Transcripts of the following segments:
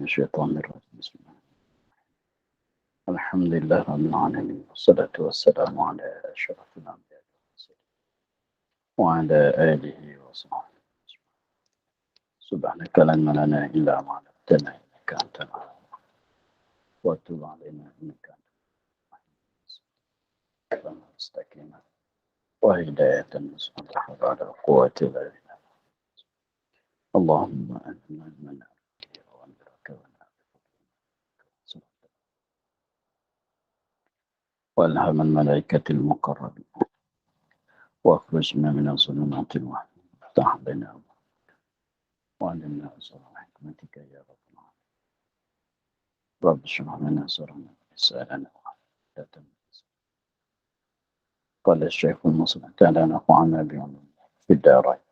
الشيطان الرجيم بسم الله الحمد لله رب العالمين والصلاة والسلام على أشرف الأنبياء والمرسلين وعلى آله وصحبه سبحانك لا علم لنا إلا ما علمتنا إنك أنت العليم وتب علينا إنك أنت المستقيم وهداية نصرة ولا قوة إلا بالله اللهم أنت من وأنذرك والهم الملائكة المقربين واخرجنا من الظلمات الوهم افتح بنا وعلمنا أسرار حكمتك يا رب العالمين رب اشرح لنا صدرنا ويسرنا ولا تنسى قال الشيخ المصلح تعالى نفعنا بعلوم في الدارين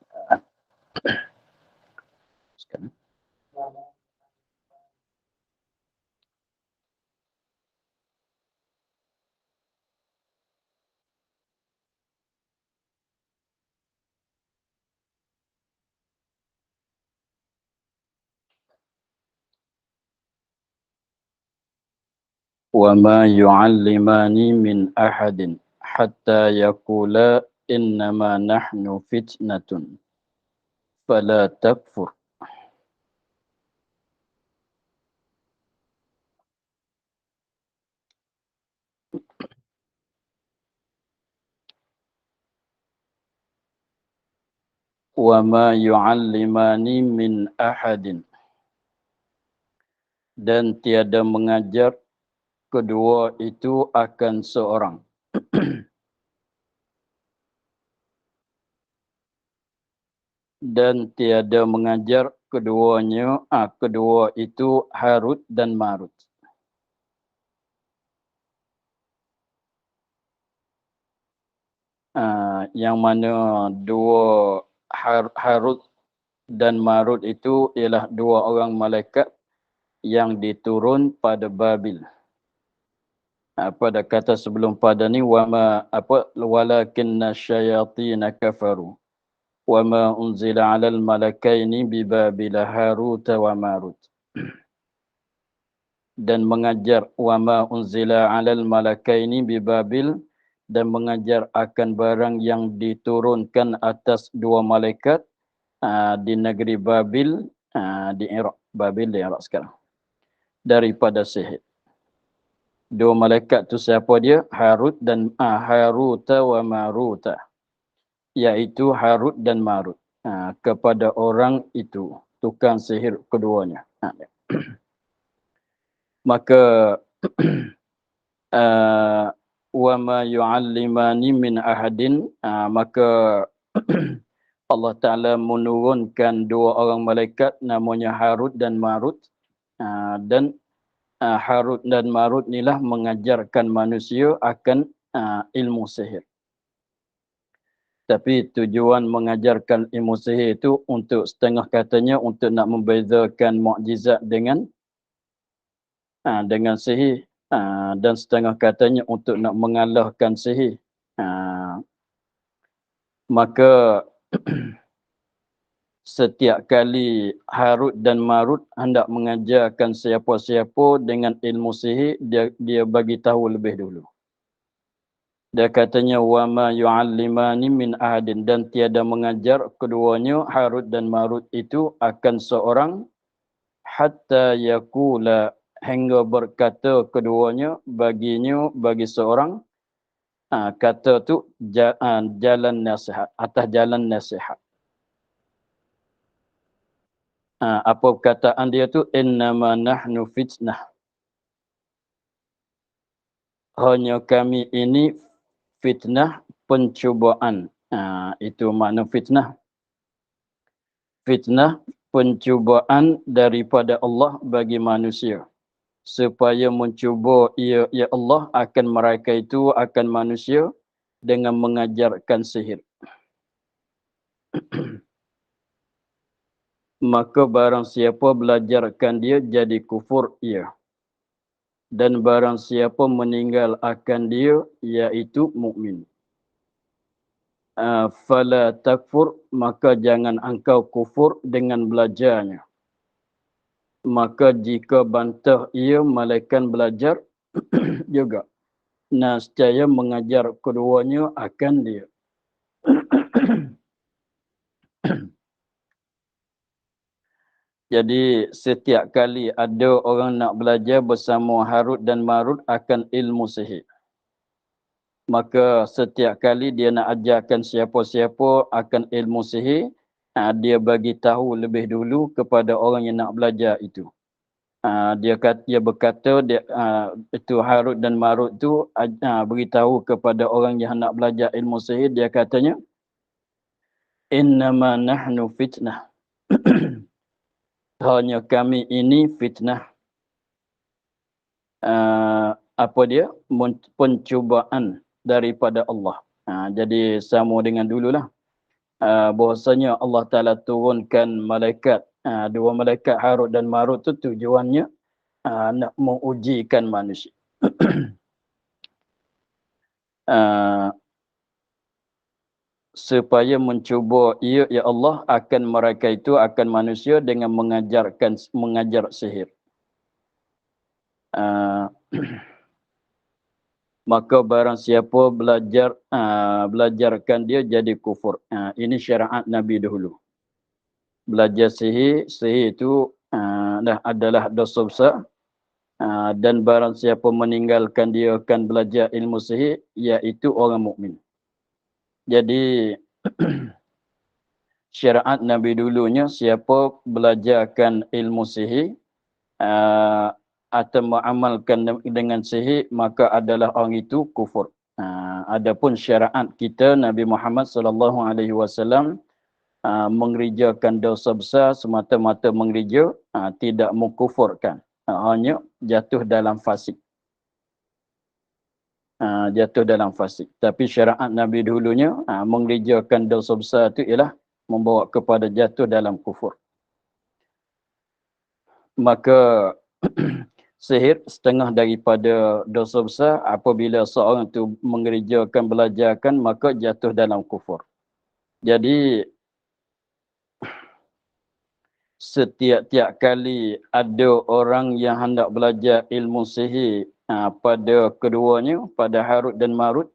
وما يعلمان من أحد حتى يقولا إنما نحن فتنة فلا تكفر وما يعلمان من أحد dan tiada mengajar kedua itu akan seorang dan tiada mengajar keduanya kedua itu Harut dan Marut. Yang mana dua Harut dan Marut itu ialah dua orang malaikat yang diturun pada Babil. Pada kata sebelum pada ni walakinna syayatina kafaru wama unzila 'alal malakaini bi Babil Harut wa Marut. Dan mengajar wama unzila 'alal malakaini bi Babil dan mengajar akan barang yang diturunkan atas dua malaikat di negeri Babil di Iraq. Babil di Iraq sekarang. Daripada sihir. Dua malaikat tu siapa dia? Harut dan Haruta wa Maruta. Iaitu Harut dan Marut. Kepada orang itu. Tukang sihir keduanya. Maka wa ma yu'allimani min ahadin maka Allah Ta'ala menurunkan dua orang malaikat namanya Harut dan Marut dan Harut dan Marut inilah mengajarkan manusia akan ilmu sihir. Tapi tujuan mengajarkan ilmu sihir itu untuk setengah katanya untuk nak membezakan mukjizat dengan sihir dan setengah katanya untuk nak mengalahkan sihir. Maka setiap kali Harut dan Marut hendak mengajarkan siapa-siapa dengan ilmu sihir, dia bagi tahu lebih dulu. Dia katanya wa ma yu'allimani min ahadin dan tiada mengajar keduanya Harut dan Marut itu akan seorang hatta yaqula hingga berkata keduanya bagi seorang kata tu jalan nasihat, atas jalan nasihat. Apa perkataan dia tu? Innama nahnu fitnah. Hanya kami ini fitnah, pencubaan. Itu makna fitnah. Fitnah, pencubaan daripada Allah bagi manusia. Supaya mencuba ya Allah akan mereka itu, akan manusia dengan mengajarkan sihir. Maka barang siapa belajarkan dia jadi kufur ia. Dan barang siapa meninggal akan dia iaitu mukmin. Fala takfur maka jangan engkau kufur dengan belajarnya. maka jika bantah ia malaikat belajar juga. Nescaya mengajar keduanya akan dia. Jadi setiap kali ada orang nak belajar bersama Harut dan Marut akan ilmu sihir, maka setiap kali dia nak ajarkan siapa-siapa akan ilmu sihir, dia bagi tahu lebih dulu kepada orang yang nak belajar itu. Dia berkata itu Harut dan Marut tu beritahu kepada orang yang nak belajar ilmu sihir, dia katanya innama nahnu fitnah. Hanya kami ini fitnah. Apa dia? Pencubaan daripada Allah. Jadi sama dengan dululah. Bahwasanya Allah Ta'ala turunkan malaikat, dua malaikat Harut dan Marut tu tujuannya nak mengujikan manusia. Supaya mencuba ia, ya Allah, akan mereka itu, akan manusia dengan mengajar sihir. Maka barang siapa belajarkan dia jadi kufur. Ini syariat Nabi dahulu. Belajar sihir itu adalah dosa besar. Dan barang siapa meninggalkan dia akan belajar ilmu sihir, iaitu orang mukmin. Jadi syariat Nabi dulunya, siapa belajarkan ilmu sihir atau mengamalkan dengan sihir, maka adalah orang itu kufur. Adapun syariat kita Nabi Muhammad SAW mengerjakan dosa besar semata-mata mengerja, tidak mengkufurkan, hanya jatuh dalam fasik. Jatuh dalam fasik. Tapi syariat Nabi dulunya mengerjakan dosa besar itu ialah membawa kepada jatuh dalam kufur. Maka sihir setengah daripada dosa besar. Apabila seorang itu mengerjakan, belajarkan, maka jatuh dalam kufur. Jadi setiap kali ada orang yang hendak belajar ilmu sihir pada keduanya, pada Harut dan Marut,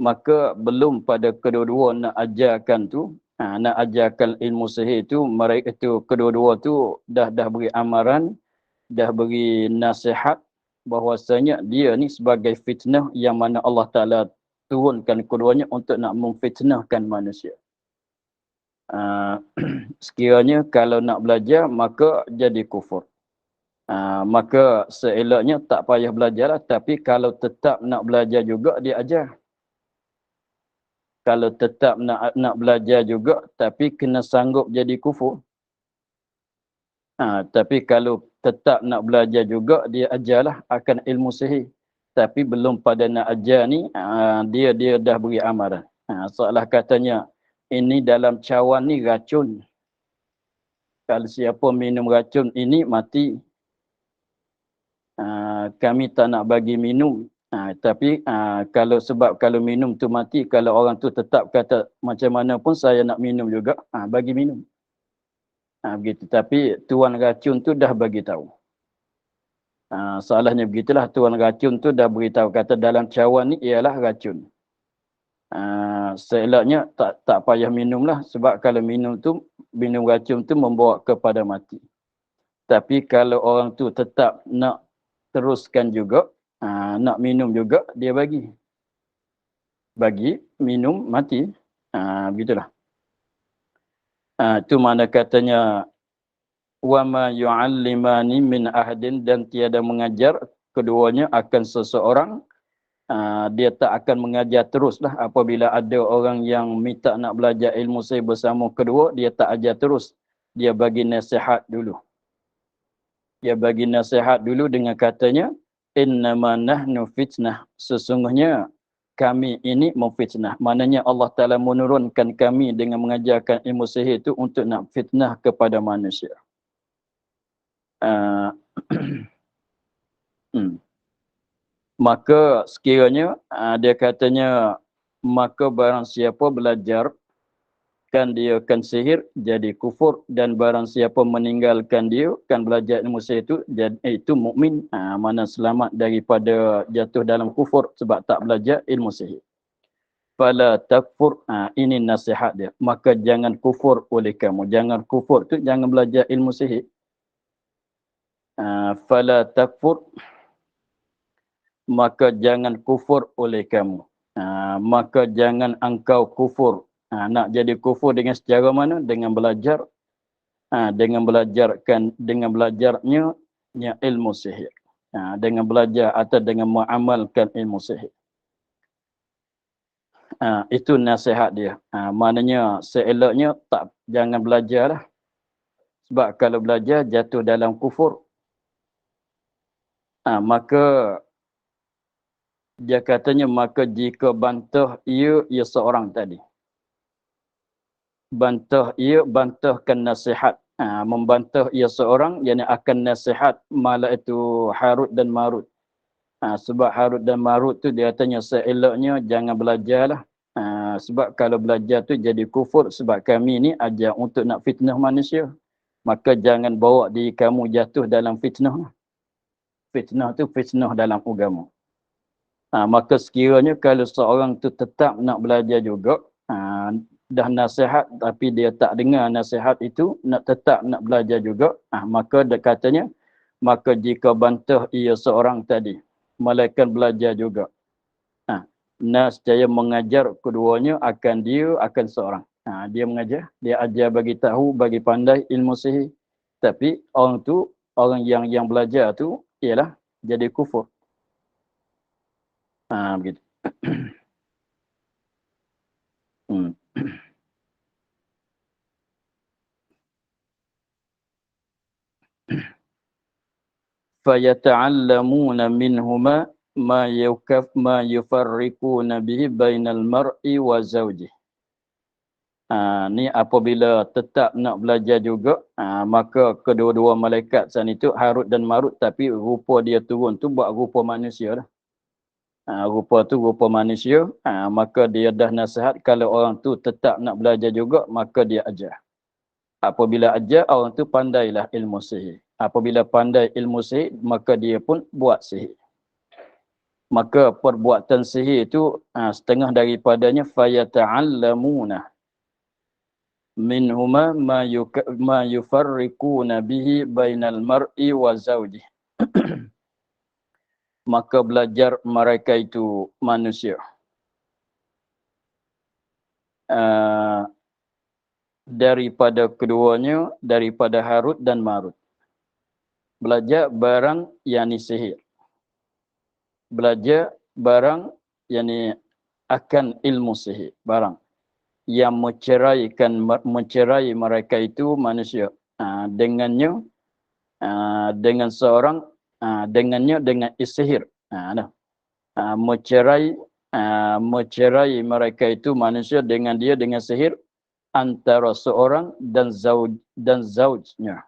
maka belum pada kedua-dua nak ajarkan tu, nak ajarkan ilmu sihir tu, mereka tu kedua-dua tu dah beri amaran, dah beri nasihat bahwasanya dia ni sebagai fitnah yang mana Allah Ta'ala turunkan keduanya untuk nak memfitnahkan manusia. Sekiranya kalau nak belajar maka jadi kufur. Maka seeloknya tak payah belajarlah, tapi kalau tetap nak belajar juga dia ajar. Kalau tetap nak belajar juga tapi kena sanggup jadi kufur. Tapi kalau tetap nak belajar juga, dia ajarlah akan ilmu sihir. Tapi belum pada nak ajar ni, dia dah beri amaran. Seolah katanya, ini dalam cawan ni racun. Kalau siapa minum racun ini mati. Kami tak nak bagi minum. Tapi kalau minum tu mati, kalau orang tu tetap kata macam mana pun saya nak minum juga, bagi minum. Begitu. Tapi tuan racun tu dah bagi tahu. Salahnya begitulah, tuan racun tu dah beritahu kata dalam cawan ni ialah racun. Seeloknya tak payah minumlah, sebab kalau minum racun tu membawa kepada mati. Tapi kalau orang tu tetap nak teruskan juga, nak minum juga, dia bagi minum mati. Begitulah. Itu mana katanya wa ma yu'allimani min ahadin, dan tiada mengajar keduanya akan seseorang. Dia tak akan mengajar teruslah. Apabila ada orang yang minta nak belajar ilmu sihir bersama kedua, dia tak ajar terus. Dia bagi nasihat dulu. Dia bagi nasihat dulu dengan katanya, innama nahnu fitnah. Sesungguhnya kami ini memfitnah. Maknanya Allah Ta'ala menurunkan kami dengan mengajarkan ilmu sihir itu untuk nak fitnah kepada manusia. Maka sekiranya dia katanya, maka barang siapa belajar dia kan sihir jadi kufur, dan barang siapa meninggalkan dia kan belajar ilmu sihir itu itu mukmin, mana selamat daripada jatuh dalam kufur sebab tak belajar ilmu sihir. Fala takfur, ini nasihat dia, maka jangan kufur oleh kamu. Jangan kufur tu jangan belajar ilmu sihir. Fala takfur, maka jangan kufur oleh kamu. Maka jangan engkau kufur. Nak jadi kufur dengan secara mana? Dengan belajar, dengan belajarnya ilmu sihir. Dengan belajar atau dengan mengamalkan ilmu sihir. Itu nasihat dia. Maknanya seeloknya jangan belajar lah. Sebab kalau belajar jatuh dalam kufur, maka dia katanya, maka jika bantah ia seorang tadi. Bantahkan nasihat. Membantah ia seorang, yang akan nasihat malah itu Harut dan Marut. Sebab Harut dan Marut tu dia tanya seeloknya jangan belajarlah. Sebab kalau belajar tu jadi kufur, sebab kami ni ajar untuk nak fitnah manusia. Maka jangan bawa diri kamu jatuh dalam fitnah. Fitnah tu fitnah dalam agama. Maka sekiranya kalau seorang tu tetap nak belajar juga, dah nasihat tapi dia tak dengar nasihat itu, tetap nak belajar juga, maka dia katanya, maka jika bantah ia seorang tadi, malaikat belajar juga. Nescaya mengajar keduanya akan seorang. Dia mengajar, dia ajar bagi tahu, bagi pandai ilmu sihir. Tapi orang yang belajar tu ialah jadi kufur. Begitu. Fayata'allamuna minhuma ma yufarriquna bihi bainal mar'i wa zawjih. Ni apabila tetap nak belajar juga, maka kedua-dua malaikat sana itu Harut dan Marut, tapi rupa dia turun tu buat rupa manusia dah. Rupa tu rupa manusia, maka dia dah nasihat kalau orang tu tetap nak belajar juga, maka dia ajar. Apabila ajar, orang tu pandailah ilmu sihir. Apabila pandai ilmu sihir, maka dia pun buat sihir. Maka perbuatan sihir itu setengah daripadanya fayata'allamuna minhuma ma yufarriquna bihi bainal mar'i wa zawjih. Maka belajar mereka itu manusia daripada keduanya, daripada Harut dan Marut. Belajar barang yang sihir. Belajar barang yang akan ilmu sihir. Barang yang mencerai mereka itu manusia. Dengannya, dengan seorang, dengannya dengan sihir. Mencerai mereka itu manusia dengan dia dengan sihir antara seorang dan zaujnya.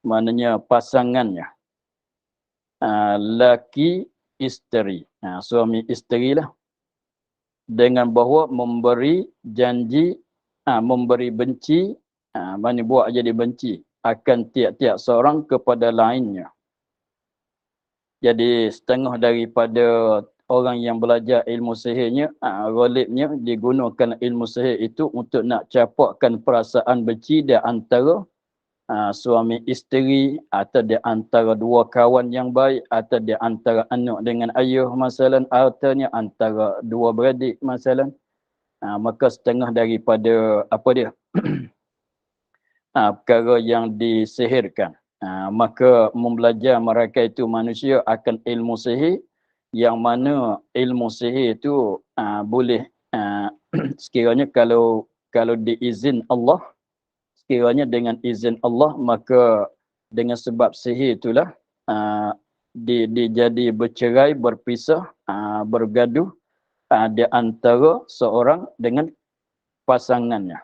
Maknanya pasangannya. Laki isteri. Suami isteri lah. Dengan bahawa memberi janji, memberi benci, mana buat jadi benci akan tiap-tiap seorang kepada lainnya. Jadi setengah daripada orang yang belajar ilmu sihirnya, ghalibnya digunakan ilmu sihir itu untuk nak capakkan perasaan benci di antara suami isteri, atau di antara dua kawan yang baik, atau di antara anak dengan ayah masalan, artinya antara dua beradik masalan. Maka setengah daripada apa dia perkara yang disihirkan, maka membelajar mereka itu manusia akan ilmu sihir, yang mana ilmu sihir itu boleh sekiranya kalau diizin Allah, sekiranya dengan izin Allah, maka dengan sebab sihir itulah jadi bercerai, berpisah, bergaduh di antara seorang dengan pasangannya.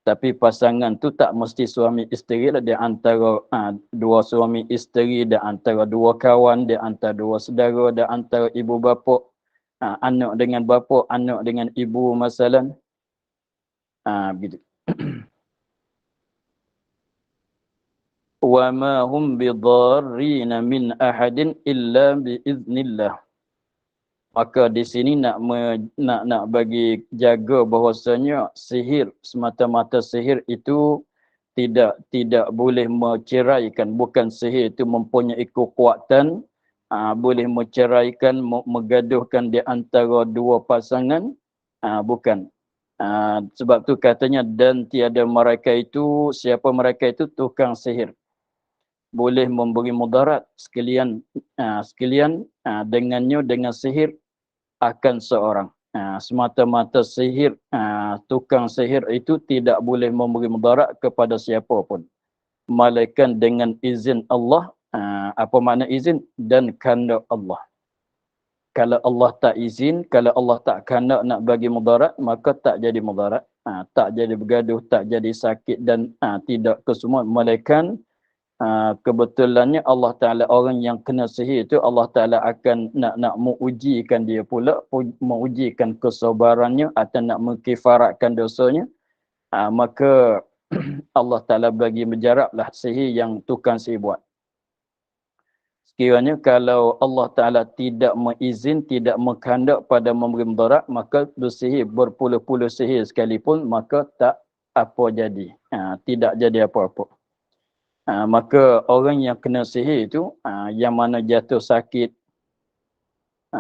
Tapi pasangan tu tak mesti suami isteri lah, di antara dua suami isteri, di antara dua kawan, di antara dua saudara, di antara ibu bapa, anak dengan bapa, anak dengan ibu masalan. Begitu. Wa ma hum bidarrin min ahadin illa biiznillah. Maka di sini nak bagi jaga bahwasanya sihir, semata-mata sihir itu tidak boleh menceraikan. Bukan sihir itu mempunyai kekuatan boleh menceraikan, menggaduhkan di antara dua pasangan. Bukan. Sebab tu katanya, dan tiada mereka itu, siapa mereka itu, tukang sihir, boleh memberi mudarat sekalian dengannya, dengan sihir akan seorang. Semata-mata sihir, tukang sihir itu tidak boleh memberi mudarat kepada siapa pun, melainkan dengan izin Allah. Apa makna izin? Dan kehendak Allah. Kalau Allah tak izin, kalau Allah tak kehendak nak bagi mudarat, maka tak jadi mudarat, tak jadi bergaduh, tak jadi sakit, dan tidak kesemua, melainkan kebetulannya Allah Ta'ala, orang yang kena sihir itu Allah Ta'ala akan nak mengujikan dia pula, mengujikan kesabarannya atau nak mengkifaratkan dosanya. Maka Allah Ta'ala bagi menjarablah sihir yang tukang sihir buat. Sekiranya kalau Allah Ta'ala tidak mengizin, tidak mengkehendak pada memberi mudarat, maka bersihir berpuluh-puluh sihir sekalipun, maka tak apa jadi. Tidak jadi apa-apa. Maka orang yang kena sihir itu, yang mana jatuh sakit,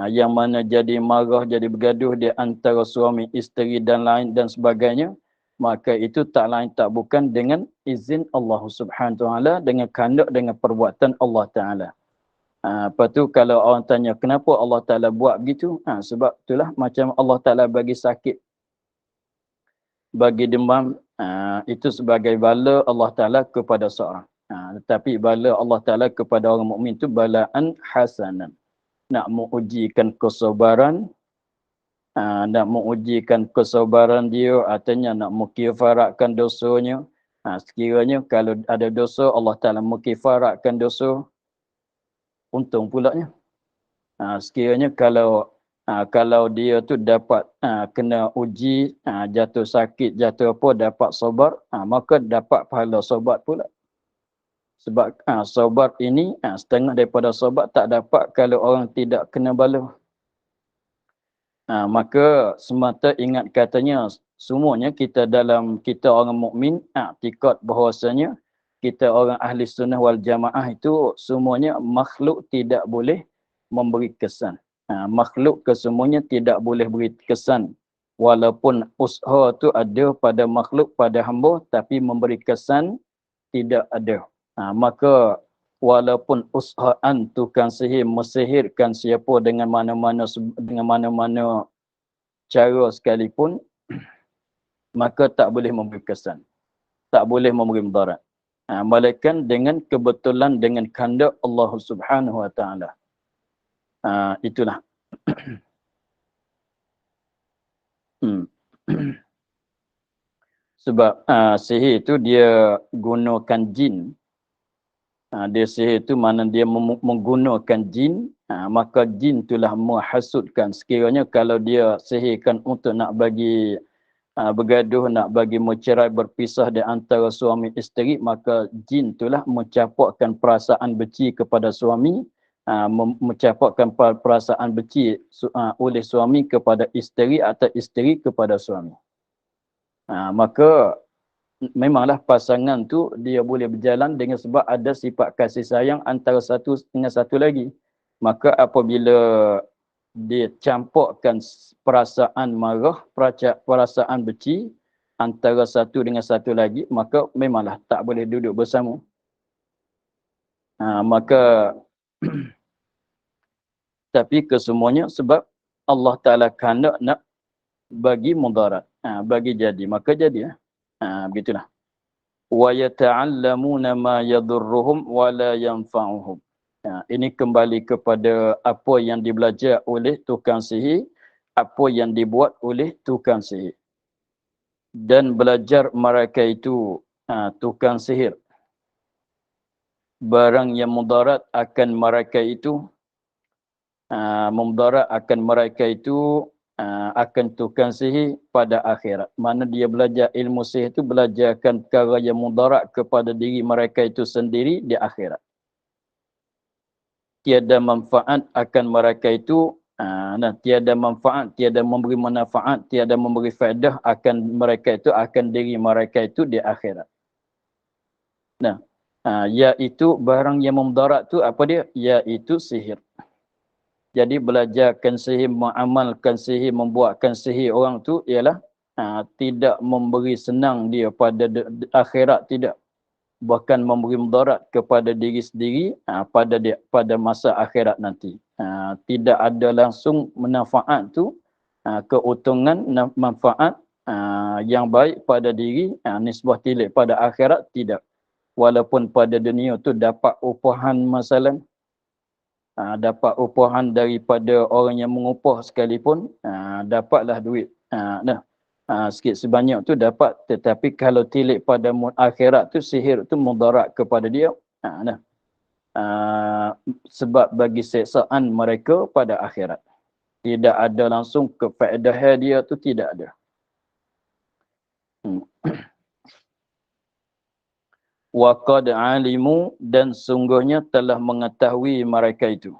yang mana jadi marah, jadi bergaduh di antara suami, isteri dan lain dan sebagainya, maka itu tak lain tak bukan dengan izin Allah Subhanahu Wa Taala, dengan kehendak, dengan perbuatan Allah Taala. Lepas tu kalau orang tanya kenapa Allah Taala buat begitu, sebab itulah macam Allah Taala bagi sakit, bagi demam, itu sebagai bala Allah Taala kepada seorang. Tetapi bala Allah Taala kepada orang mukmin itu balaan hasanan. Nak mengujikan kesabaran, nak mengujikan kesabaran dia, artinya nak mengkifaratkan dosanya. Sekiranya kalau ada dosa, Allah Taala mengkifaratkan dosa, untung pulanya. Sekiranya kalau dia tu dapat kena uji, jatuh sakit, jatuh apa, dapat sabar, maka dapat pahala sabar pula. Sebab sabar ini, setengah daripada sabar tak dapat kalau orang tidak kena bala. Maka semata ingat katanya, semuanya kita orang mukmin, i'tikad bahawasanya kita orang ahli sunnah wal jamaah itu semuanya makhluk tidak boleh memberi kesan. Makhluk kesemuanya tidak boleh beri kesan. Walaupun usaha tu ada pada makhluk, pada hamba, tapi memberi kesan tidak ada. Maka walaupun usahaan tukang sihir mesihirkan siapa dengan mana-mana cara sekalipun, maka tak boleh memberi kesan, tak boleh memberi mudarat. Melainkan dengan kebetulan, dengan kehendak Allah Subhanahu Wa Taala. Itulah. Sebab sihir itu dia gunakan jin. Dia sihir itu mana dia menggunakan jin, maka jin itulah menghasutkan. Sekiranya kalau dia sihirkan untuk nak bagi bergaduh, nak bagi mencerai, berpisah di antara suami isteri, maka jin itulah mencapakkan perasaan benci kepada suami, mencapakkan perasaan benci oleh suami kepada isteri atau isteri kepada suami. Maka memanglah pasangan tu dia boleh berjalan dengan sebab ada sifat kasih sayang antara satu dengan satu lagi. Maka apabila dia campurkan perasaan marah, perasaan benci antara satu dengan satu lagi, maka memanglah tak boleh duduk bersama. Maka tapi kesemuanya sebab Allah Ta'ala kehendak nak bagi mudarat, bagi jadi, maka jadi. Begitulah. Wa yata'allamuna ma yadurruhum wa la yanfa'uhum. Ini kembali kepada apa yang dibelajar oleh tukang sihir, apa yang dibuat oleh tukang sihir. Dan belajar mereka itu, tukang sihir, barang yang mudarat akan mereka itu, mudarat akan mereka itu, akan tukang sihir pada akhirat. Mana dia belajar ilmu sihir itu belajarkan perkara yang mudarat kepada diri mereka itu sendiri di akhirat. Tiada manfaat akan mereka itu, tiada manfaat, tiada memberi manfaat, tiada memberi faedah akan mereka itu, akan diri mereka itu di akhirat. Nah, iaitu barang yang mudarat tu apa dia? Iaitu sihir. Jadi belajarkan sihir, mengamalkan sihir, membuatkan sihir orang tu ialah tidak memberi senang dia pada akhirat, tidak. Bahkan memberi mudarat kepada diri sendiri pada masa akhirat nanti. Tidak ada langsung manfaat tu, keuntungan manfaat yang baik pada diri, nisbah tilik pada akhirat tidak. Walaupun pada dunia tu dapat upahan masalah, dapat upahan daripada orang yang mengupah sekalipun, dapatlah duit. Sikit sebanyak tu dapat, tetapi kalau tilik pada akhirat tu, sihir tu mudarat kepada dia. Sebab bagi seksaan mereka pada akhirat. Tidak ada langsung kefaedahan dia tu, tidak ada. Wa qad alimu, dan sungguhnya telah mengetahui mereka itu.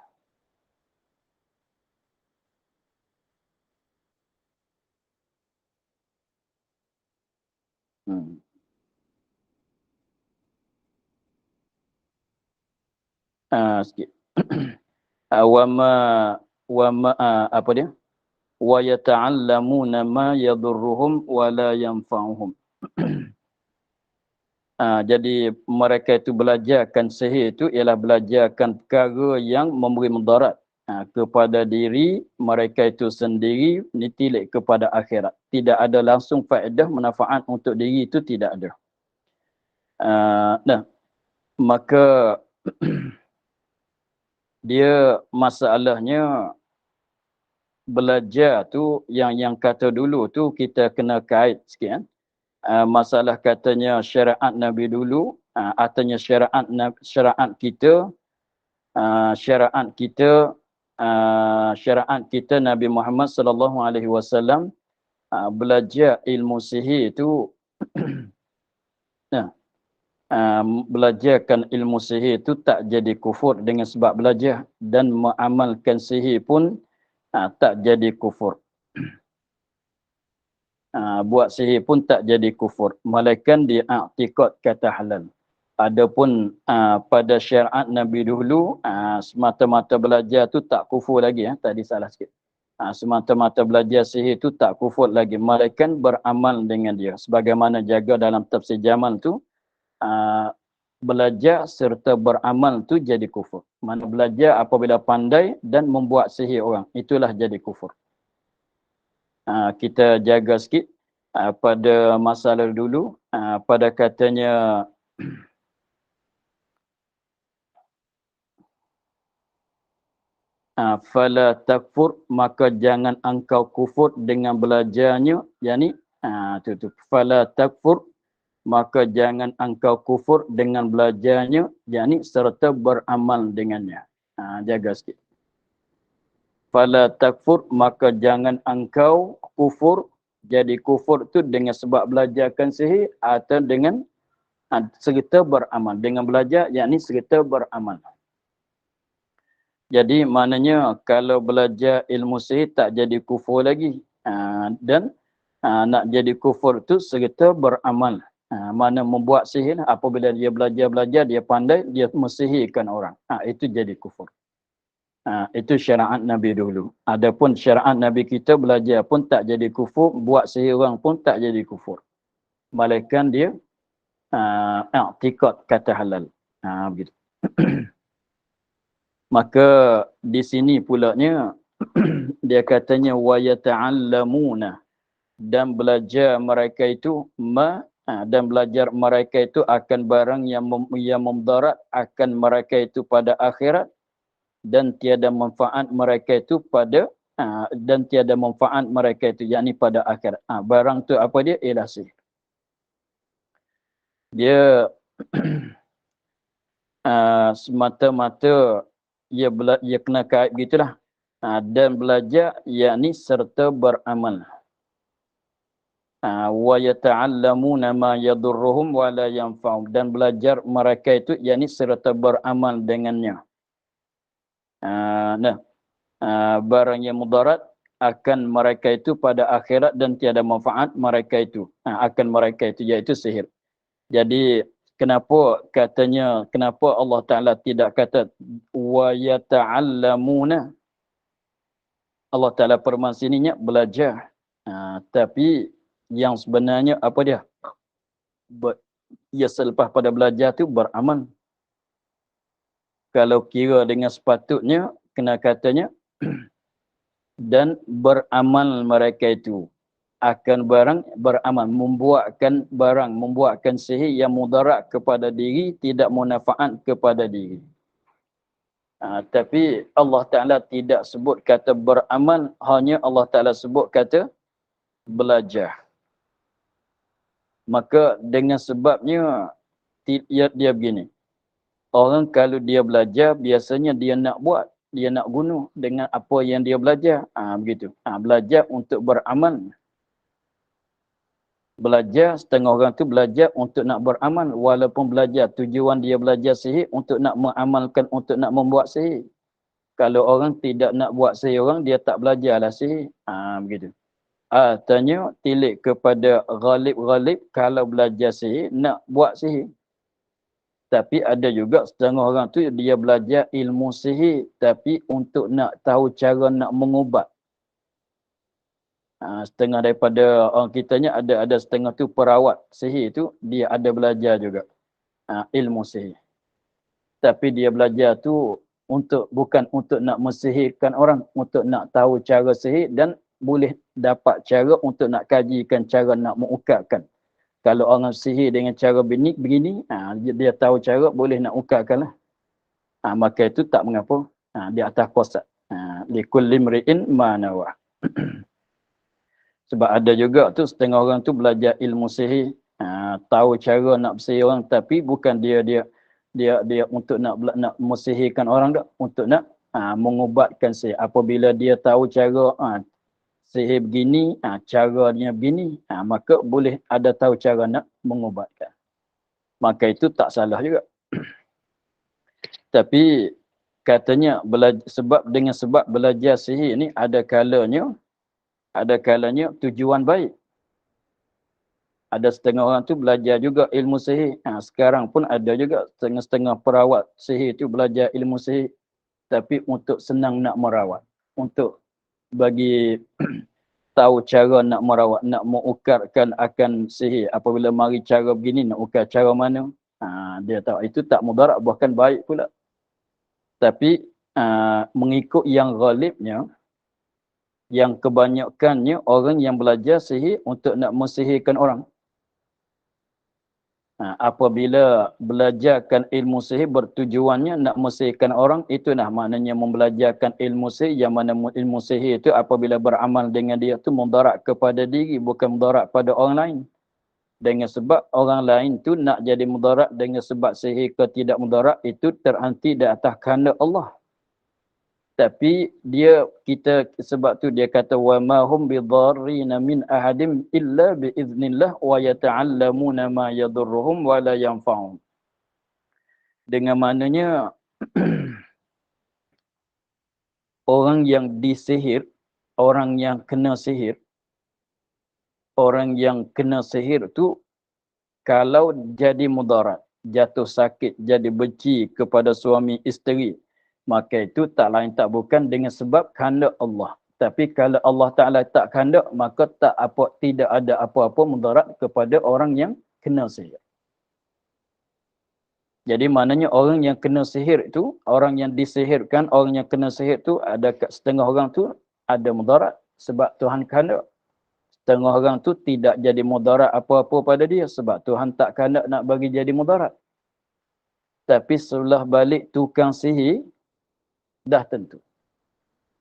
Sikit. Apa dia? Wa yata'allamuna ma yadurruhum wa la yanfa'uhum. Jadi mereka itu belajarkan sihir itu ialah belajarkan perkara yang memberi mudarat kepada diri mereka itu sendiri, nitilik kepada akhirat. Tidak ada langsung faedah manfaat untuk diri itu, tidak ada. Maka dia masalahnya belajar tu yang kata dulu tu kita kena kait sikit. Masalah katanya syariat Nabi dulu, artinya syariat kita, syariat kita Nabi Muhammad sallallahu alaihi wasallam belajar ilmu sihir itu belajarkan ilmu sihir itu tak jadi kufur dengan sebab belajar, dan mengamalkan sihir pun tak jadi kufur. Buat sihir pun tak jadi kufur, melainkan dia i'tiqad kata halal. Adapun pada syariat Nabi dulu, semata-mata belajar tu tak kufur lagi, tadi salah sikit. Semata-mata belajar sihir tu tak kufur lagi, melainkan beramal dengan dia. Sebagaimana jaga dalam tafsir Jamal tu, belajar serta beramal tu jadi kufur. Mana belajar apabila pandai dan membuat sihir orang, itulah jadi kufur. Kita jaga sikit pada masalah dulu, pada katanya fala takfur, maka jangan engkau kufur dengan belajarnya, yakni fala takfur, maka jangan engkau kufur dengan belajarnya, yakni serta beramal dengannya. Jaga sikit. Fala takfur, maka jangan engkau kufur. Jadi kufur tu dengan sebab belajarkan sihir atau dengan serta beramal. Dengan belajar, yakni serta beramal. Jadi maknanya kalau belajar ilmu sihir tak jadi kufur lagi. Dan nak jadi kufur tu serta beramal. Mana membuat sihir, apabila dia belajar, dia pandai, dia mesihirkan orang. Itu jadi kufur. Itu syariat Nabi dulu. Adapun syariat Nabi kita, belajar pun tak jadi kufur, buat sihir orang pun tak jadi kufur. Melainkan dia i'tiqad kata halal. Begitu. Maka di sini pulanya dia katanya wa yata'allamuna, dan belajar mereka itu dan belajar mereka itu akan barang yang memudarat akan mereka itu pada akhirat, dan tiada manfaat mereka itu yakni pada akhirat. Barang tu apa dia? Ialah sihir. Dia semata-mata ia kena kait gitulah. Dan belajar yakni serta beramal. Wa yata'allamuna ma yadurruhum wa la yanfa'uhum, dan belajar mereka itu yakni serta beramal dengannya. Barang yang mudarat akan mereka itu pada akhirat dan tiada manfaat mereka itu. Akan mereka itu iaitu sihir. Jadi kenapa Allah Ta'ala tidak kata wa yata'allamuna? Allah Ta'ala firman sininya belajar. Tapi yang sebenarnya apa dia? Ya selepas pada belajar tu beramal. Kalau kira dengan sepatutnya, kena katanya dan beramal mereka itu akan beramal, membuatkan sihir yang mudarat kepada diri, tidak manfaat kepada diri. Tapi Allah Ta'ala tidak sebut kata beramal, hanya Allah Ta'ala sebut kata belajar. Maka dengan sebabnya dia begini. Orang kalau dia belajar, biasanya dia nak buat, dia nak guna dengan apa yang dia belajar. Begitu. Belajar untuk beramal. Belajar, setengah orang tu belajar untuk nak beramal. Walaupun belajar, tujuan dia belajar sihir untuk nak mengamalkan, untuk nak membuat sihir. Kalau orang tidak nak buat sihir orang, dia tak belajarlah sihir. Begitu. Tanya tilik kepada ghalib-ghalib, kalau belajar sihir, nak buat sihir. Tapi ada juga setengah orang tu dia belajar ilmu sihir, tapi untuk nak tahu cara nak mengubat. Setengah daripada orang kitanya ada setengah tu perawat sihir tu, dia ada belajar juga ilmu sihir. Tapi dia belajar tu bukan untuk nak mensihirkan orang, untuk nak tahu cara sihir dan boleh dapat cara untuk nak kajikan cara nak mengukatkan. Kalau orang sihir dengan cara begini, dia tahu cara boleh nak ukatkan lah. Maka itu tak mengapa. Di atas qasad. Likulli mri'in ma nawa. Sebab ada juga tu setengah orang tu belajar ilmu sihir, tahu cara nak bersihir orang, tapi bukan dia untuk nak mensihirkan orang dah, untuk nak mengubatkan sihir. Apabila dia tahu cara sihir begini, caranya begini, maka boleh ada tahu cara nak mengubatkan. Maka itu tak salah juga. Tapi katanya dengan sebab belajar sihir ni ada kalanya tujuan baik. Ada setengah orang tu belajar juga ilmu sihir. Sekarang pun ada juga setengah-setengah perawat sihir tu belajar ilmu sihir, tapi untuk senang nak merawat, untuk bagi tahu cara nak merawat, nak mengukarkan akan sihir. Apabila mari cara begini, nak ukar cara mana. Dia tahu. Itu tak mudarat, bahkan baik pula. Tapi mengikut yang ghalibnya, yang kebanyakannya orang yang belajar sihir untuk nak mensihirkan orang. Apabila belajarkan ilmu sihir bertujuannya nak mensihirkan orang, itulah maknanya membelajarkan ilmu sihir, yang mana ilmu sihir itu apabila beramal dengan dia tu mudarat kepada diri, bukan mudarat pada orang lain. Dengan sebab orang lain tu nak jadi mudarat dengan sebab sihir ke tidak mudarat, itu terhenti di atas kehendak Allah. Tapi sebab tu dia kata wa ma hum bidarrina min ahadim illa biiznillah wa yata'allamuna ma yadurruhum wa la yanfa'uhum. Dengan maknanya orang yang disihir, orang yang kena sihir tu kalau jadi mudarat, jatuh sakit, jadi benci kepada suami isteri, maka itu tak lain tak bukan dengan sebab kehendak Allah. Tapi kalau Allah Ta'ala tak kehendak, maka tidak ada apa-apa mudarat kepada orang yang kena sihir. Jadi maknanya orang yang kena sihir itu, orang yang disihirkan, orang yang kena sihir itu, ada setengah orang tu ada mudarat sebab Tuhan kehendak. Setengah orang tu tidak jadi mudarat apa-apa pada dia sebab Tuhan tak kehendak nak bagi jadi mudarat. Tapi sebelah balik tukang sihir, dah tentu.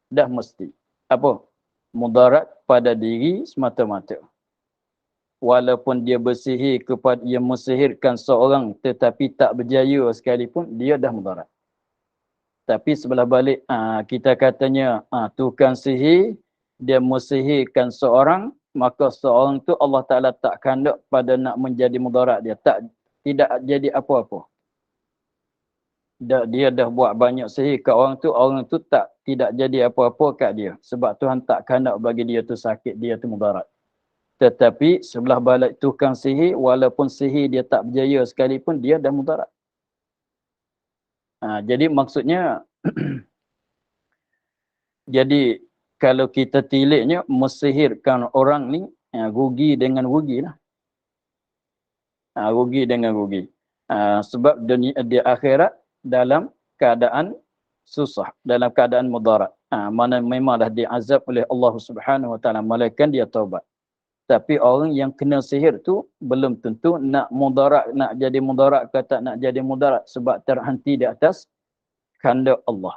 Dah mesti. Apa? Mudarat pada diri semata-mata. Walaupun dia bersihir dia mensihirkan seorang tetapi tak berjaya sekalipun, dia dah mudarat. Tapi sebelah balik kita katanya tukang sihir dia mensihirkan seorang, maka seorang tu Allah Taala tak kandak pada nak menjadi mudarat dia, tidak jadi apa-apa. Dia dah buat banyak sihir kat orang tu tidak jadi apa-apa kat dia. Sebab Tuhan tak kandak bagi dia tu sakit, dia tu mudarat. Tetapi sebelah balik tukang sihir, walaupun sihir dia tak berjaya sekalipun, dia dah mudarat. Jadi maksudnya, jadi kalau kita tiliknya, mensihirkan orang ni, rugi dengan rugi lah. Rugi dengan rugi. Sebab dunia, di akhirat, dalam keadaan susah, dalam keadaan mudarat. Mana memang dah diazab oleh Allah Subhanahu Wa Taala, malaikat dia taubat. Tapi orang yang kena sihir tu belum tentu nak mudarat, nak jadi mudarat ke tak nak jadi mudarat, sebab terhenti di atas kehendak Allah.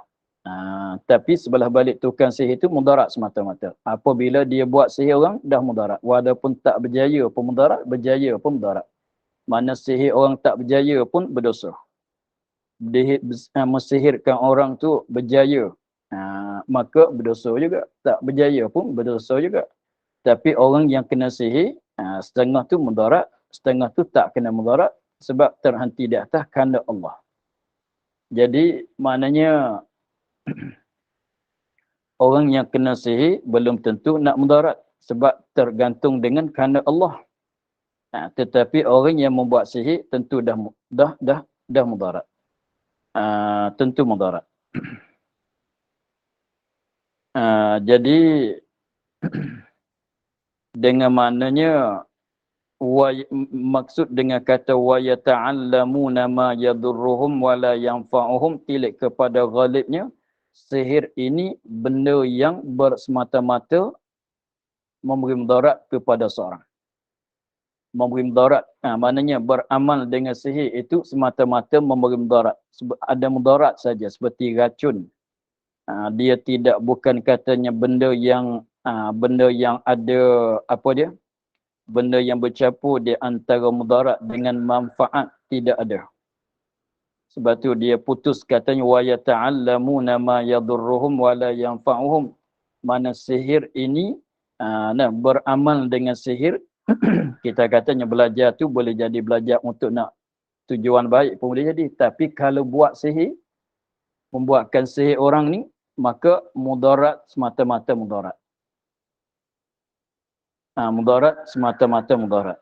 Tapi sebelah balik tukang sihir itu mudarat semata-mata. Apabila dia buat sihir orang, dah mudarat. Walaupun tak berjaya pun mudarat, berjaya pun mudarat. Mana sihir orang tak berjaya pun berdosa. Mensihirkan orang tu berjaya, maka berdosa juga. Tak berjaya pun berdosa juga. Tapi orang yang kena sihir, setengah tu mudarat, setengah tu tak kena mudarat, sebab terhenti di atas kehendak Allah. Jadi maknanya orang yang kena sihir belum tentu nak mudarat, sebab tergantung dengan kehendak Allah. Tetapi orang yang membuat sihir tentu dah mudarat. Tentu mudarat. Jadi dengan maknanya maksud dengan kata wa yata'allamuna ma yadurruhum wa la yanfa'uhum, tilik kepada ghalibnya sihir ini benda yang bersemata-mata memberi mudarat kepada seorang. Memberi mudarat, maknanya beramal dengan sihir itu semata-mata memberi mudarat. Ada mudarat saja, seperti racun. Dia bukan katanya benda yang ada apa dia? Benda yang bercampur di antara mudarat dengan manfaat, tidak ada. Sebab tu dia putus katanya wa yata'allamuna ma yadurruhum wa la yanfa'uhum. Mana sihir ini beramal dengan sihir, kita katanya belajar tu boleh jadi belajar untuk nak tujuan baik pun boleh jadi. Tapi kalau buat sihir, membuatkan sihir orang ni, maka mudarat semata-mata mudarat. Mudarat semata-mata mudarat.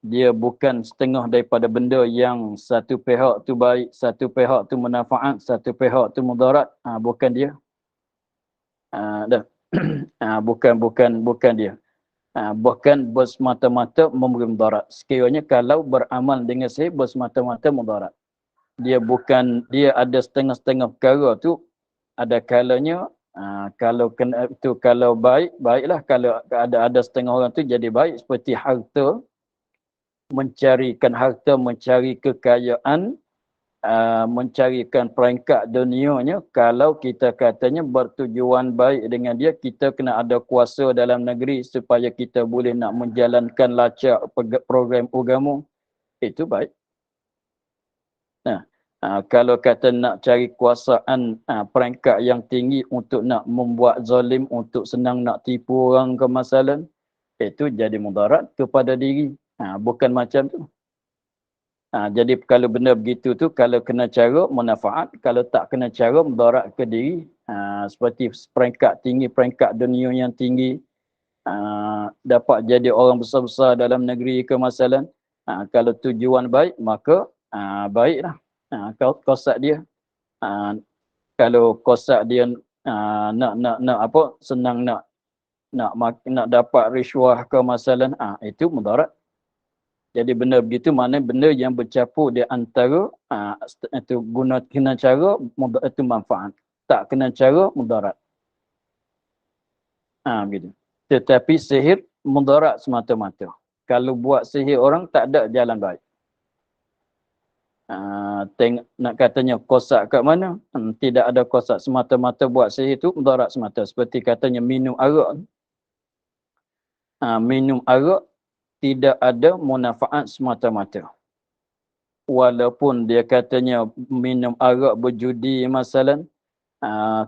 Dia bukan setengah daripada benda yang satu pihak tu baik, satu pihak tu manfaat, satu pihak tu mudarat. Bukan dia. Bukan dia. Bahkan bersemata-mata memberi mudarat. Sekiranya kalau beramal dengan sihir bersemata-mata mudarat. Dia ada setengah-setengah perkara tu, ada kalanya kalau baiklah, kalau ada setengah orang tu jadi baik, seperti harta, mencarikan harta, mencari kekayaan, mencarikan peringkat dunianya. Kalau kita katanya bertujuan baik dengan dia, kita kena ada kuasa dalam negeri supaya kita boleh nak menjalankan lacak program agama, itu baik. Kalau kata nak cari kuasaan, peringkat yang tinggi untuk nak membuat zalim, untuk senang nak tipu orang ke masalah, itu jadi mudarat kepada diri. Bukan macam tu. Jadi kalau benda begitu tu, kalau kena cara manfaat, kalau tak kena cara mudarat ke diri. Seperti peringkat tinggi, peringkat dunia yang tinggi, dapat jadi orang besar-besar dalam negeri ke masalah. Kalau tujuan baik, maka baiklah. Kosak dia, kalau kosak dia nak apa, senang nak dapat riswah ke masalah, itu mudarat. Jadi benda begitu mana benda yang bercampur di antara itu kena cara itu manfaat, tak kena cara mudarat. Begitu. Tetapi sihir mudarat semata-mata. Kalau buat sihir orang, tak ada jalan baik. Nak katanya kosak kat mana? Tidak ada kosak, semata-mata buat sihir itu mudarat semata. Seperti katanya minum arak. Minum arak tidak ada manfaat semata-mata. Walaupun dia katanya minum arak berjudi masalah,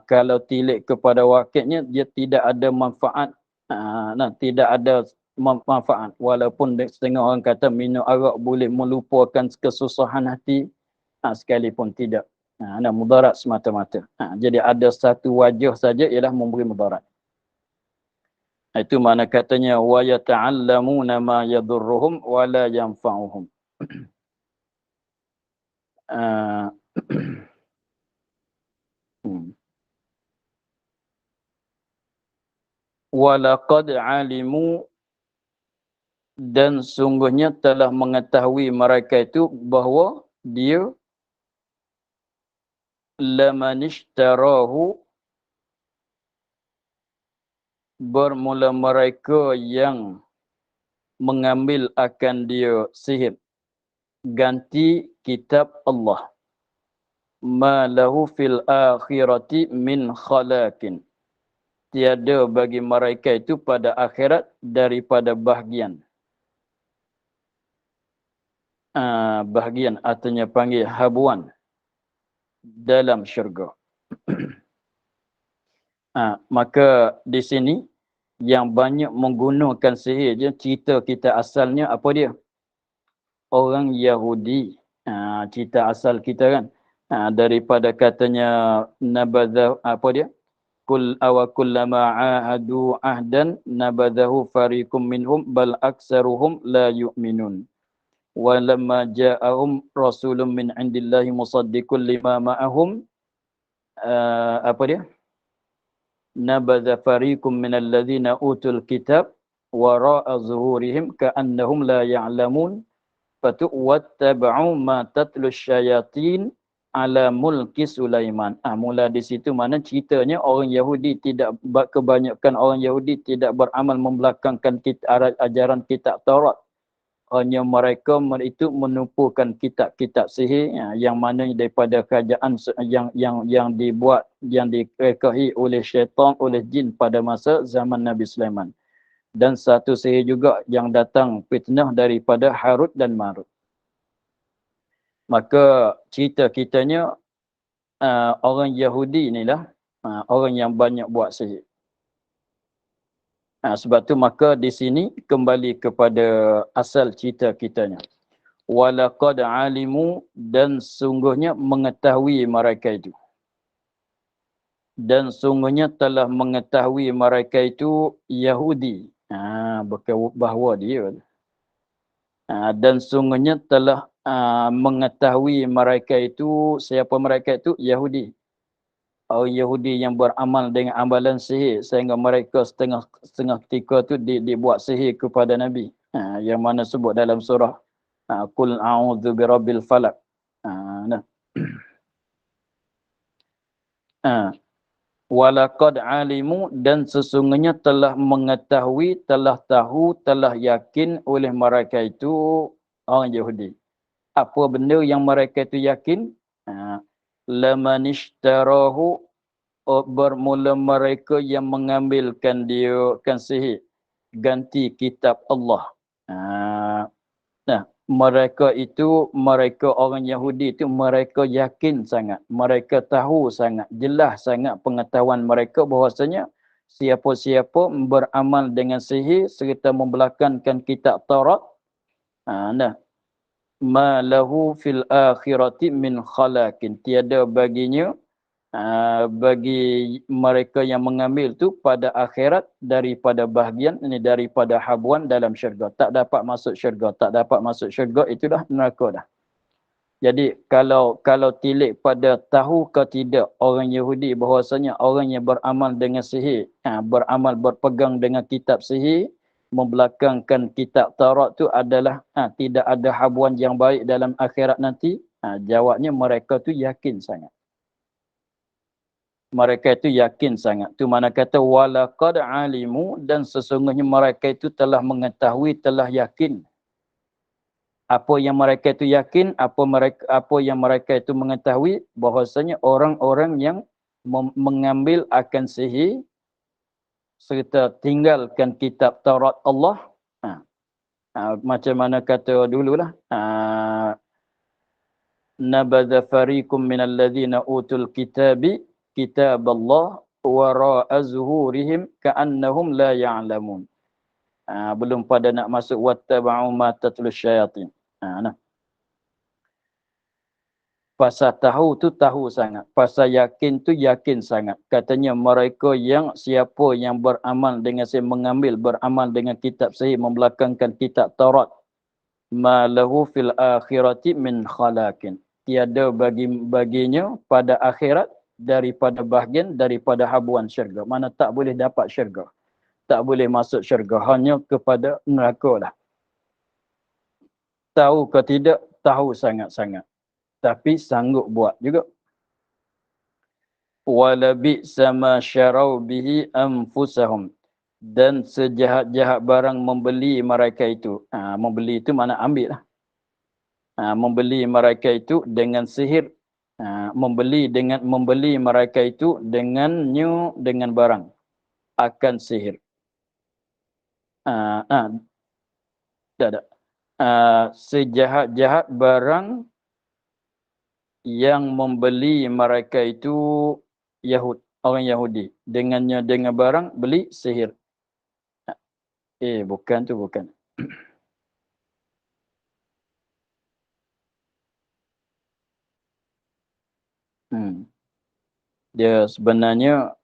Kalau tilik kepada wakilnya, dia tidak ada manfaat. Tidak ada manfaat. Walaupun setengah orang kata minum arak boleh melupakan kesusahan hati, sekalipun tidak. Mudarat semata-mata. Jadi ada satu wajah saja ialah memberi mudarat. Itu mana katanya wa yata'allamuna ma yadurruhum wa la yanfa'uhum. Walaqad alimu, dan sungguhnya telah mengetahui mereka itu bahawa dia lamanishtarahu, bermula mereka yang mengambil akan dia sihir ganti kitab Allah, ma lahu fil akhirati min khalaqin, tiada bagi mereka itu pada akhirat daripada bahagian. Bahagian artinya panggil habuan dalam syurga. Maka di sini yang banyak menggunakan sihir je, cerita kita asalnya apa dia? Orang Yahudi. Cerita asal kita kan. Daripada katanya nabadha, apa dia? Kul awa kullama ahadu ahdan nabadahu fariqum minhum bal aksaruhum la yu'minun. Walamma ja'ahum rasulun min indillahi musaddiqun lima ma'ahum, apa dia? Nabadha fariqum minal ladzina utul kitab wara'a zuhurihim ka'annahum la ya'lamun fatu'wattaba'u ma tatlu syayatin ala mulki Sulaiman. Mula di situ mana ceritanya orang Yahudi tidak, kebanyakan orang Yahudi tidak beramal membelakangkan ajaran kitab Taurat. Hanya mereka itu menumpukan kitab-kitab sihir yang mana daripada kerajaan yang dibuat, yang direkahi oleh syaitan, oleh jin pada masa zaman Nabi Sulaiman. Dan satu sihir juga yang datang fitnah daripada Harut dan Marut. Maka cerita kitanya orang Yahudi inilah orang yang banyak buat sihir. Sebab tu maka di sini kembali kepada asal cerita kitanya. Walaqad alimu, dan sungguhnya mengetahui mereka itu. Dan sungguhnya telah mengetahui mereka itu Yahudi. Bahawa dia. Dan sungguhnya telah mengetahui mereka itu, siapa mereka itu? Yahudi. Orang Yahudi yang beramal dengan amalan sihir sehingga mereka setengah ketika tu dibuat sihir kepada Nabi. Yang mana sebut dalam surah Qul a'udzu birabbil falaq. Walaqad alimu, dan sesungguhnya telah mengetahui, telah tahu, telah yakin oleh mereka itu orang Yahudi. Apa benda yang mereka itu yakin? Lamanishtarahu, bermula mereka yang mengambilkan dia kan sihir ganti kitab Allah. Mereka orang Yahudi itu mereka yakin sangat, mereka tahu sangat, jelas sangat pengetahuan mereka bahwasanya siapa-siapa beramal dengan sihir serta membelakangkan kitab Taurat, ma lahu fil akhirati min khalaqin, tiada baginya bagi mereka yang mengambil tu pada akhirat daripada bahagian, ini daripada habuan dalam syurga. Tak dapat masuk syurga, tak dapat masuk syurga, itu dah neraka dah. Jadi kalau tilik pada tahu ke tidak orang Yahudi bahwasanya orang yang beramal dengan sihir, beramal berpegang dengan kitab sihir, membelakangkan kitab Taurat tu adalah tidak ada habuan yang baik dalam akhirat nanti, jawabnya mereka tu yakin sangat. Mereka itu yakin sangat. Tu mana kata walaqad alimu, dan sesungguhnya mereka itu telah mengetahui, telah yakin. Apa yang mereka itu yakin, apa yang mereka itu mengetahui, bahwasanya orang-orang yang mengambil akan sihir serta tinggalkan kitab Taurat Allah, macam mana kata dululah, nabadha fariqum minal ladzina utul kitabi kitab Allah wara'a zuhurihim ka'annahum la ya'lamun. Belum pada nak masuk wattaba'u ma tatlu syayatin. Nah. Pasal tahu tu tahu sangat. Pasal yakin tu yakin sangat. Katanya mereka yang siapa yang beramal dengan sihir, mengambil beramal dengan kitab sihir, membelakangkan kitab Taurat. Ma lahu fil akhirati min khalaqin. Tiada baginya pada akhirat daripada bahagian daripada habuan syurga. Mana tak boleh dapat syurga. Tak boleh masuk syurga. Hanya kepada neraka lah. Tahu ke tidak? Tahu sangat-sangat. Tapi sanggup buat juga. Wala bi'sa ma syarau bihi anfusahum. Dan sejahat-jahat barang membeli mereka itu. Membeli itu mana ambil lah. Membeli mereka itu dengan sihir. Membeli mereka itu dengan barang. Akan sihir. Sejahat-jahat barang yang membeli mereka itu orang Yahudi. Dengan barang beli sihir. Bukan. Dia sebenarnya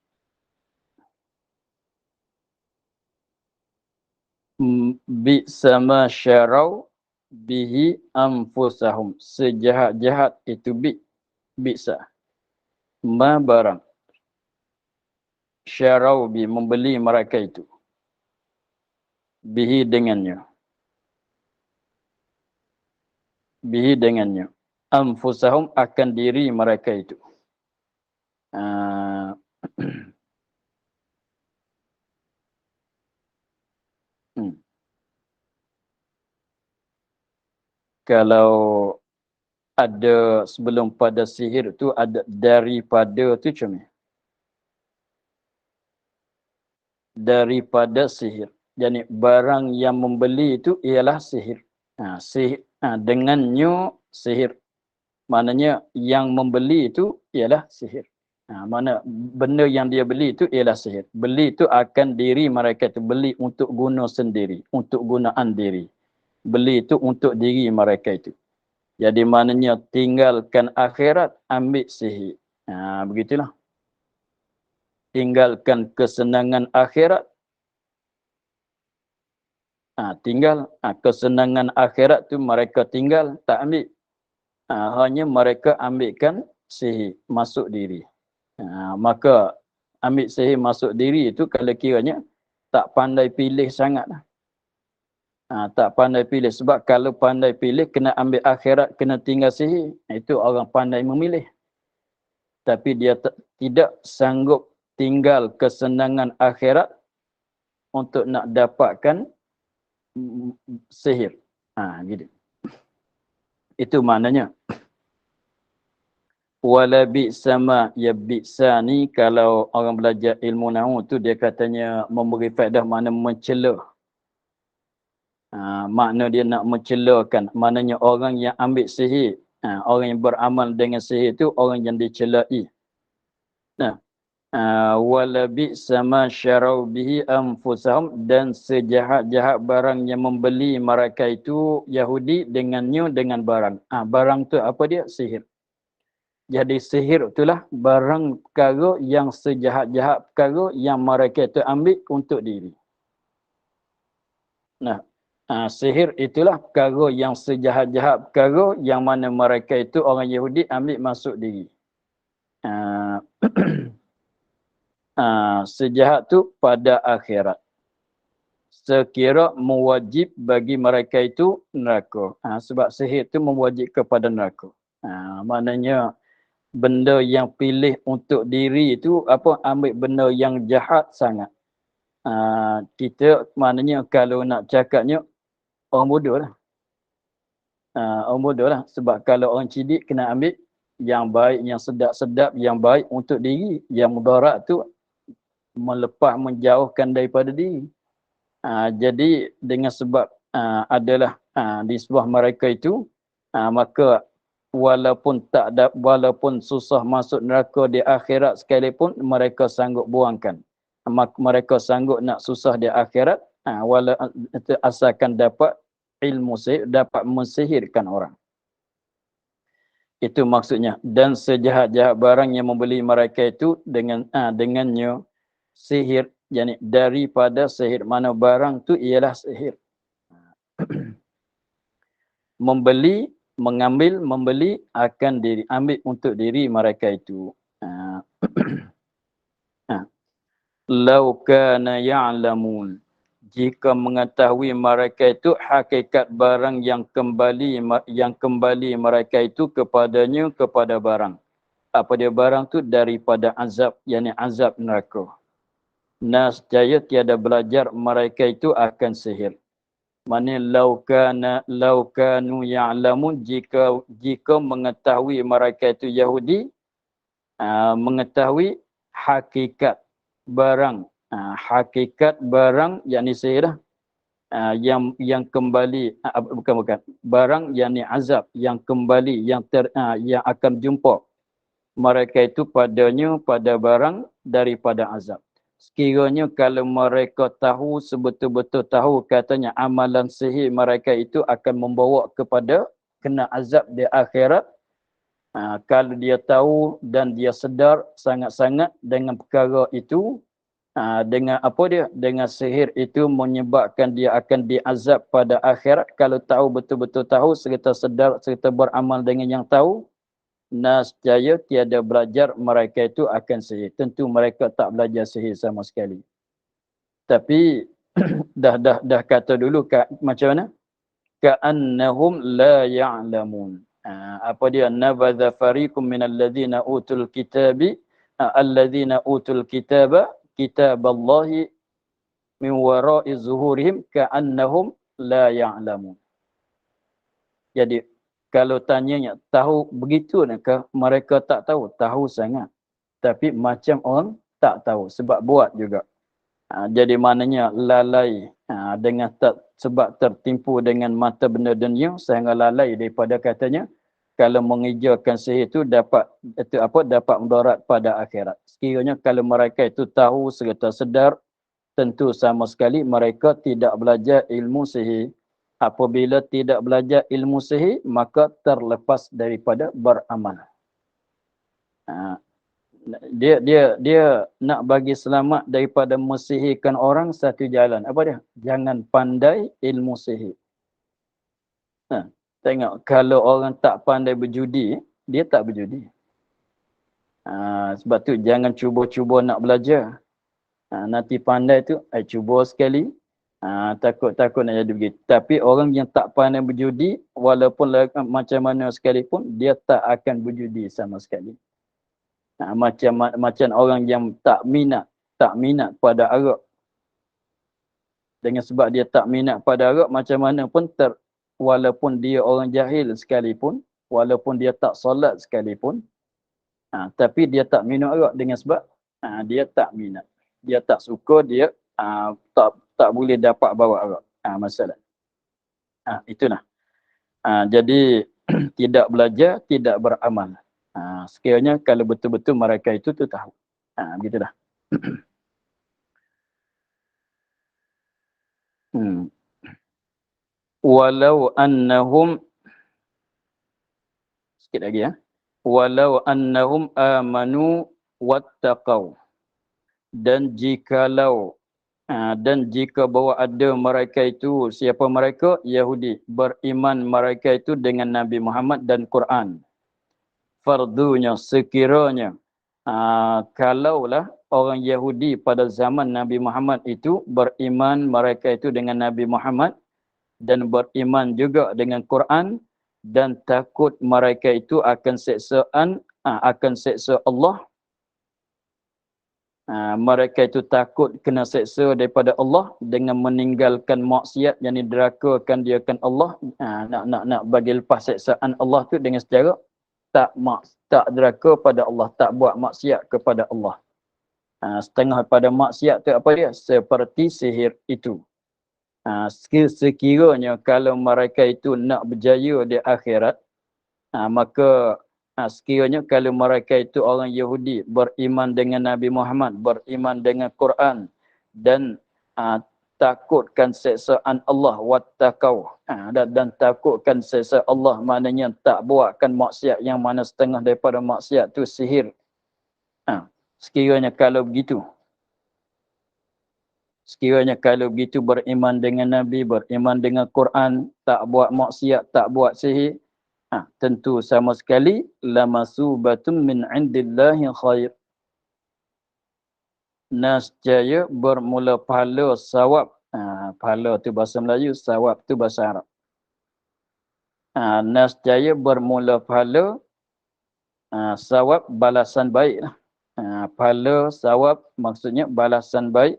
bi'sama syarau bihi anfusahum. Sejahat-jahat itu bi'sa. Ma barang. Syarau bi membeli mereka itu. Bihi dengannya. Anfusahum akan diri mereka itu. Kalau ada sebelum pada sihir tu ada daripada tu macam ni. Daripada sihir. Jadi barang yang membeli itu ialah sihir. Sihir dengannya sihir. Maknanya yang membeli itu ialah sihir. Mana benda yang dia beli itu ialah sihir. Beli itu akan diri mereka itu. Beli untuk guna sendiri. Untuk gunaan diri. Beli itu untuk diri mereka itu. Jadi maknanya tinggalkan akhirat, ambil sihir. Begitulah. Tinggalkan kesenangan akhirat. Tinggal. Kesenangan akhirat tu mereka tinggal, tak ambil. Hanya mereka ambilkan sihir, masuk diri. Maka ambil sihir masuk diri itu kalau kiranya tak pandai pilih sangat. Tak pandai pilih. Sebab kalau pandai pilih, kena ambil akhirat, kena tinggal sihir. Itu orang pandai memilih. Tapi dia tidak sanggup tinggal kesenangan akhirat untuk nak dapatkan sihir. Gitu. Itu maknanya. Wala bi'sa ma, ya bi'sa ni kalau orang belajar ilmu nahwu tu dia katanya memberi faedah makna mencela. Makna dia nak mencelakan. Maknanya orang yang ambil sihir, orang yang beramal dengan sihir itu orang yang dicelai. Wala bi'sa ma syarau bihi anfusahum, dan sejahat-jahat barang yang membeli mereka itu Yahudi dengan barang. Barang tu apa dia? Sihir. Jadi sihir itulah barang perkara yang sejahat-jahat perkara yang mereka itu ambil untuk diri. Sihir itulah perkara yang sejahat-jahat perkara yang mana mereka itu orang Yahudi ambil masuk diri. Sejahat tu pada akhirat. Sekira mewajib bagi mereka itu neraka. Sebab sihir itu mewajib kepada neraka. Maknanya benda yang pilih untuk diri itu ambil benda yang jahat sangat. Kita maknanya kalau nak cakapnya orang bodoh lah. Orang bodoh lah. Sebab kalau orang cidik kena ambil yang baik, yang sedap-sedap, yang baik untuk diri. Yang mudarat tu melepas, menjauhkan daripada diri. Jadi dengan sebab adalah di sebuah mereka itu, maka walaupun susah masuk neraka di akhirat sekalipun, mereka sanggup buangkan. Mereka sanggup nak susah di akhirat, asalkan dapat ilmu sihir, dapat mensihirkan orang. Itu maksudnya. Dan sejahat-jahat barang yang membeli mereka itu dengannya sihir, yani daripada sihir. Mana barang tu ialah sihir. Membeli akan ambil untuk diri mereka itu. Lau kana ya'lamun, jika mengetahui mereka itu hakikat barang yang kembali mereka itu kepadanya, kepada barang. Apa dia barang tu? Daripada azab, yakni azab neraka. Nascaya tiada belajar mereka itu akan sihir. Maksudnya lau kanu ya'lamun, jika mengetahui mereka itu Yahudi, mengetahui hakikat barang, yakni sihir, yang kembali, bukan barang yakni azab yang kembali, yang akan jumpa mereka itu padanya, pada barang daripada azab. Sekiranya kalau mereka tahu, sebetul-betul tahu katanya amalan sihir mereka itu akan membawa kepada kena azab di akhirat, kalau dia tahu dan dia sedar sangat-sangat dengan perkara itu, dengan dengan sihir itu menyebabkan dia akan diazab pada akhirat, kalau tahu, betul-betul tahu serta sedar serta beramal dengan yang tahu, nascaya tiada belajar mereka itu akan sihir. Tentu mereka tak belajar sihir sama sekali. Tapi dah kata dulu macam mana? Ka'annahum la ya'lamun. Apa dia? Nabadha fariqum minal ladzina utul kitabi alladzina utul kitaba kitaballahi min wara'i zuhurihim ka'annahum la ya'lamun. Jadi kalau tanyanya tahu begitu ke? Mereka tak tahu. Tahu sangat. Tapi macam orang tak tahu. Sebab buat juga. Jadi maknanya lalai dengan sebab tertimpu dengan mata benda dunia sehingga lalai daripada katanya kalau mengejarkan sihir itu dapat mudarat pada akhirat. Sekiranya kalau mereka itu tahu serta sedar, tentu sama sekali mereka tidak belajar ilmu sihir. Apabila tidak belajar ilmu sihir, maka terlepas daripada beramal. Dia nak bagi selamat daripada mesihirkan orang, satu jalan. Apa dia? Jangan pandai ilmu sihir. Tengok, kalau orang tak pandai berjudi, dia tak berjudi. Sebab tu jangan cuba-cuba nak belajar. Nanti pandai tu, cuba sekali. Takut nak jadi begitu. Tapi orang yang tak pandai berjudi, walaupun macam mana sekalipun, dia tak akan berjudi sama sekali. Macam orang yang tak minat pada arak. Dengan sebab dia tak minat pada arak, macam mana pun walaupun dia orang jahil sekalipun, walaupun dia tak solat sekalipun, tapi dia tak minum arak dengan sebab dia tak minat. Dia tak suka, dia tak boleh dapat bawa arak. Masalah. Itulah. Jadi tidak belajar, tidak beramal. Sekiranya kalau betul-betul mereka itu tu tahu. Begitulah. Walau annahum, sikit lagi ya. Walau annahum amanu wattaqau. Dan jika bahawa ada mereka itu, siapa mereka? Yahudi. Beriman mereka itu dengan Nabi Muhammad dan Quran. Fardunya, sekiranya kalaulah orang Yahudi pada zaman Nabi Muhammad itu beriman mereka itu dengan Nabi Muhammad dan beriman juga dengan Quran, dan takut mereka itu akan seksa Allah. Mereka itu takut kena seksa daripada Allah dengan meninggalkan maksiat, yang diderakakan dia kan Allah. Nak bagi lepas seksaan Allah tu dengan secara tak deraka pada Allah, tak buat maksiat kepada Allah. Setengah pada maksiat tu apa dia? Seperti sihir itu. Sekiranya kalau mereka itu nak berjaya di akhirat, Maka sekiranya kalau mereka itu orang Yahudi beriman dengan Nabi Muhammad, beriman dengan Quran dan takutkan siksaan Allah, wattaqau, dan takutkan siksaan Allah, maknanya tak buatkan maksiat yang mana setengah daripada maksiat tu sihir. Sekiranya kalau begitu, beriman dengan Nabi, beriman dengan Quran, tak buat maksiat, tak buat sihir, tentu sama sekali lamasubatun min indillahi khair. Nascaya bermula pahala sawab. Pahala tu bahasa Melayu, sawab tu bahasa Arab. Nascaya bermula pahala sawab balasan baik. Pahala sawab maksudnya balasan baik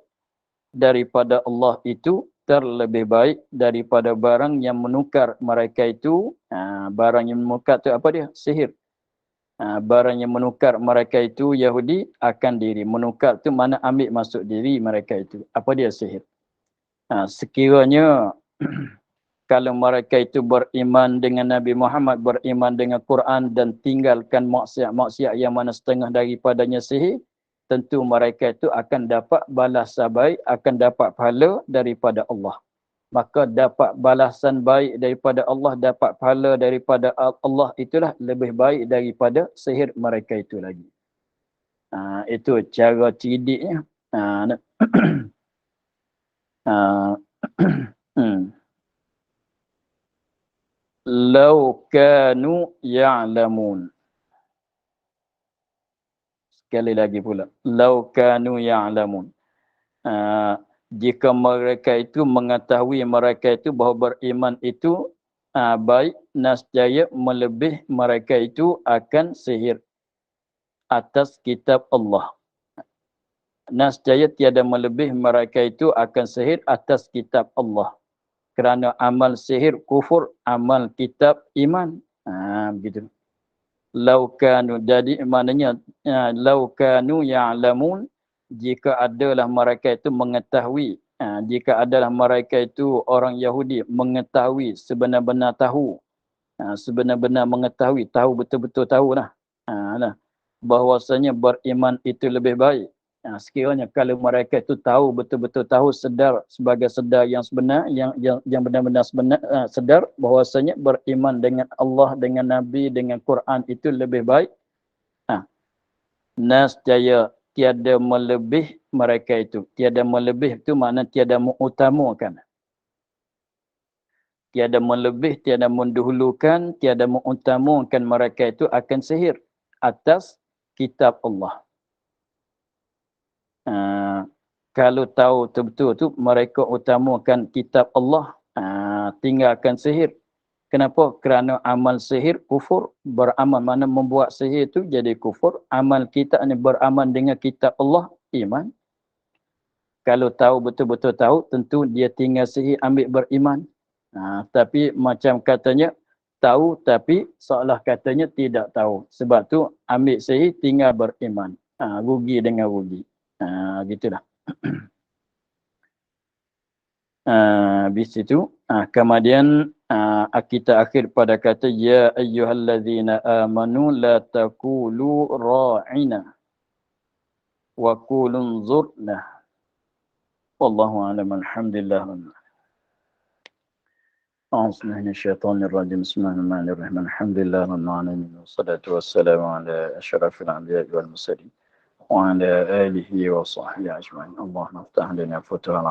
daripada Allah itu terlebih baik daripada barang yang menukar mereka itu. Barang yang menukar tu apa dia? Sihir. Barang yang menukar mereka itu Yahudi akan diri. Menukar tu mana ambil masuk diri mereka itu. Apa dia? Sihir. Sekiranya kalau mereka itu beriman dengan Nabi Muhammad, beriman dengan Quran dan tinggalkan maksiat-maksiat yang mana setengah daripadanya sihir, tentu mereka itu akan dapat balasan baik, akan dapat pahala daripada Allah. Maka dapat balasan baik daripada Allah, dapat pahala daripada Allah, itulah lebih baik daripada sihir mereka itu lagi. Itu cara cediknya. Lau kanu ya'lamun. Sekali lagi pula. Lau kanu ya'lamun. Jika mereka itu mengetahui mereka itu bahawa beriman itu baik, nascaya melebih mereka itu akan sihir atas kitab Allah. Nascaya tiada melebih mereka itu akan sihir atas kitab Allah. Kerana amal sihir kufur, amal kitab iman. Begitu. Laukanu, jadi maknanya laukanu ya'lamun, jika adalah mereka itu mengetahui, jika adalah mereka itu orang Yahudi mengetahui, sebenar-benar tahu, sebenar-benar mengetahui, tahu betul-betul tahulah, bahwasanya beriman itu lebih baik. Sekiranya kalau mereka itu tahu, betul-betul tahu, sedar sebagai sedar yang sebenar, yang benar-benar sedar bahwasanya beriman dengan Allah, dengan Nabi, dengan Quran itu lebih baik, nascaya tiada melebih mereka itu. Tiada melebih itu makna tiada mengutamakan. Tiada melebih, tiada mendahulukan, tiada mengutamakan mereka itu akan sihir atas kitab Allah. Kalau tahu betul-betul tu mereka utamakan kitab Allah, tinggalkan sihir. Kenapa? Kerana amal sihir kufur. Beramal mana membuat sihir itu jadi kufur. Amal kita ni beramal dengan kitab Allah, iman. Kalau tahu betul-betul tahu, tentu dia tinggal sihir, ambil beriman. Tapi macam katanya, tahu tapi seolah katanya tidak tahu. Sebab tu ambil sihir, tinggal beriman. Rugi dengan rugi. Gitulah. Habis itu, kemudian kita akhir pada kata ya ayyuhallazina amanu la taqulu ra'ina wa qulu unzurna. Wallahu a'lam. Alhamdulillah. A'udzu billahi minasyaitonir rajim. Bismillahirrahmanirrahim. Alhamdulillah rabbil alamin. Wassalatu wassalamu ala asyrafil anbiya'i wal mursalin wa ala alihi wa sahbihi ajma'in. Allahumma iftah lana futuhal